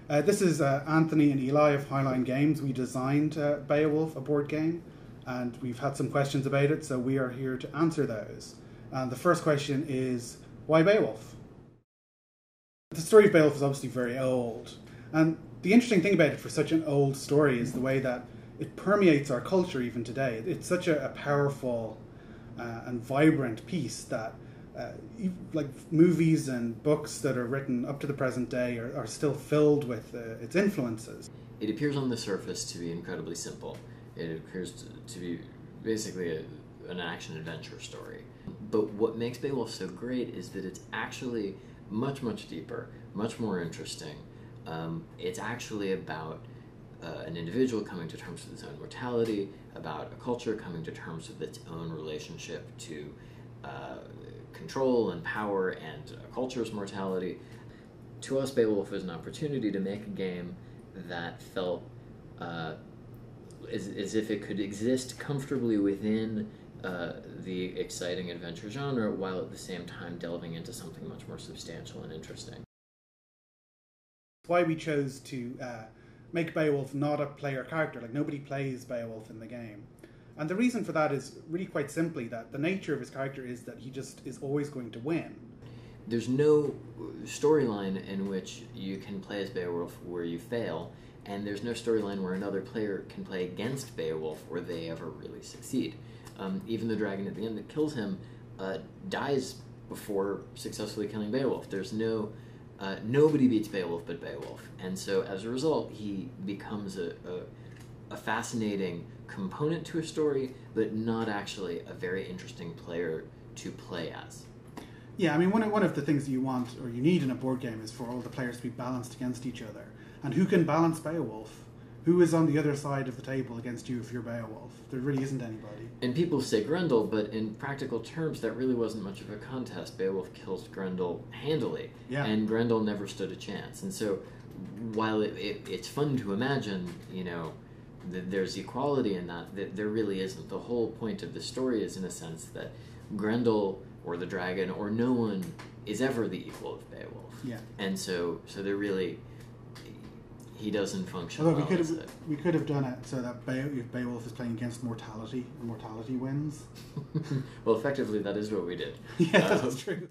This is Anthony and Eli of Highline Games. We designed Beowulf, a board game, and we've had some questions about it, so we are here to answer those. And the first question is, why Beowulf? The story of Beowulf is obviously very old, and the interesting thing about it for such an old story is the way that it permeates our culture even today. It's such a powerful and vibrant piece that like movies and books that are written up to the present day are still filled with its influences. It appears on the surface to be incredibly simple. It appears to be basically an action-adventure story. But what makes Beowulf so great is that it's actually much, much deeper, much more interesting. It's actually about an individual coming to terms with his own mortality, about a culture coming to terms with its own relationship to control and power and a culture's mortality. To us, Beowulf was an opportunity to make a game that felt as if it could exist comfortably within the exciting adventure genre, while at the same time delving into something much more substantial and interesting. Why we chose to make Beowulf not a player character, like nobody plays Beowulf in the game. And the reason for that is really quite simply that the nature of his character is that he just is always going to win. There's no storyline in which you can play as Beowulf where you fail, and there's no storyline where another player can play against Beowulf where they ever really succeed. Even the dragon at the end that kills him dies before successfully killing Beowulf. There's no nobody beats Beowulf but Beowulf, and so as a result, he becomes a fascinating component to a story, but not actually a very interesting player to play as. Yeah, I mean, one of the things that you want or you need in a board game is for all the players to be balanced against each other. And who can balance Beowulf? Who is on the other side of the table against you if you're Beowulf? There really isn't anybody. And people say Grendel, but in practical terms, that really wasn't much of a contest. Beowulf kills Grendel handily, yeah. And Grendel never stood a chance. And so, while it's fun to imagine, that there's equality in that there really isn't. The whole point of the story is, in a sense, that Grendel or the dragon or no one is ever the equal of Beowulf. Yeah. And so there really, he doesn't function. Although well we could have done it so that if Beowulf is playing against mortality, and mortality wins. Well, effectively, that is what we did. Yeah, that's true.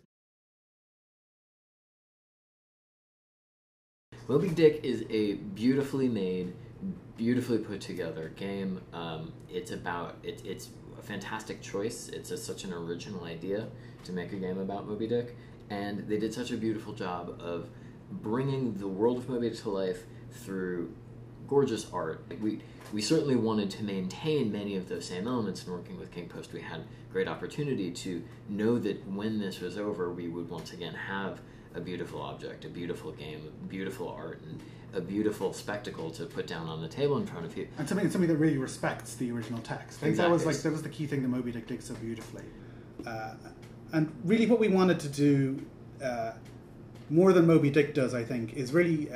Moby Dick is a beautifully made, beautifully put together game. It's a fantastic choice. It's such an original idea to make a game about Moby Dick, and they did such a beautiful job of bringing the world of Moby Dick to life through gorgeous art. We certainly wanted to maintain many of those same elements, and working with King Post, we had great opportunity to know that when this was over, we would once again have a beautiful object, a beautiful game, beautiful art, and a beautiful spectacle to put down on the table in front of you. And something that really respects the original text. I think exactly. that was the key thing that Moby Dick did so beautifully. And really what we wanted to do, more than Moby Dick does, I think, is really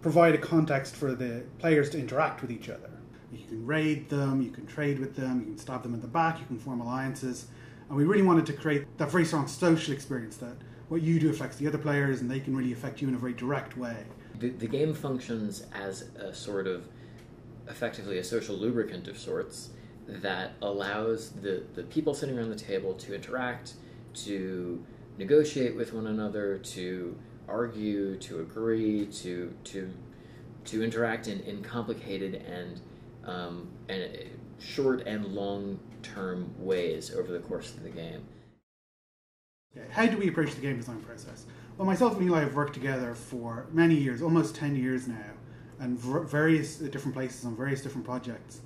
provide a context for the players to interact with each other. You can raid them, you can trade with them, you can stab them in the back, you can form alliances. And we really wanted to create that very strong social experience that what you do affects the other players and they can really affect you in a very direct way. The game functions as a sort of, effectively a social lubricant of sorts that allows the people sitting around the table to interact, to negotiate with one another, to argue, to agree, to interact in complicated and short and long-term ways over the course of the game. How do we approach the game design process? Well, myself and Eli have worked together for many years, almost 10 years now, and various different places on various different projects.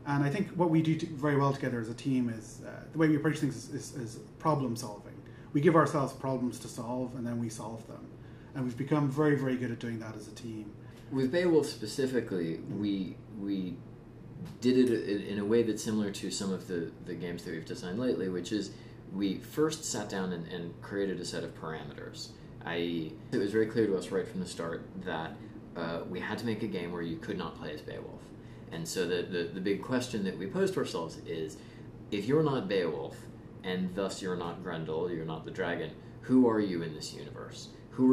And I think what we do very well together as a team is, the way we approach things is problem solving. We give ourselves problems to solve, and then we solve them. And we've become very, very good at doing that as a team. With Beowulf specifically, we did it in a way that's similar to some of the games that we've designed lately, which is we first sat down and created a set of parameters. I.e., it was very clear to us right from the start that we had to make a game where you could not play as Beowulf. And so the big question that we posed to ourselves is, if you're not Beowulf, and thus you're not Grendel, you're not the dragon, who are you in this universe? Who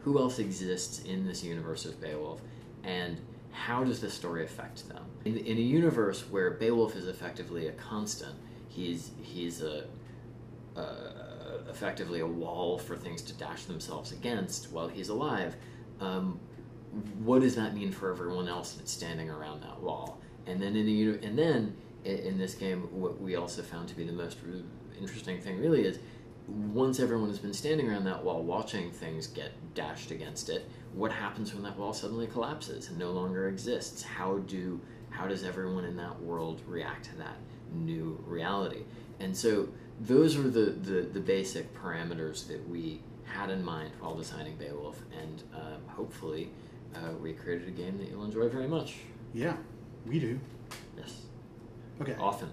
who else exists in this universe of Beowulf, and how does the story affect them? In a universe where Beowulf is effectively a constant, he's effectively a wall for things to dash themselves against while he's alive. What does that mean for everyone else that's standing around that wall? And then in this game, what we also found to be the most interesting thing really is, once everyone has been standing around that wall watching things get dashed against it, what happens when that wall suddenly collapses and no longer exists? How does everyone in that world react to that new reality? And so those are the basic parameters that we had in mind while designing Beowulf, and hopefully we created a game that you'll enjoy very much. Yeah, we do. Yes. Okay. Often.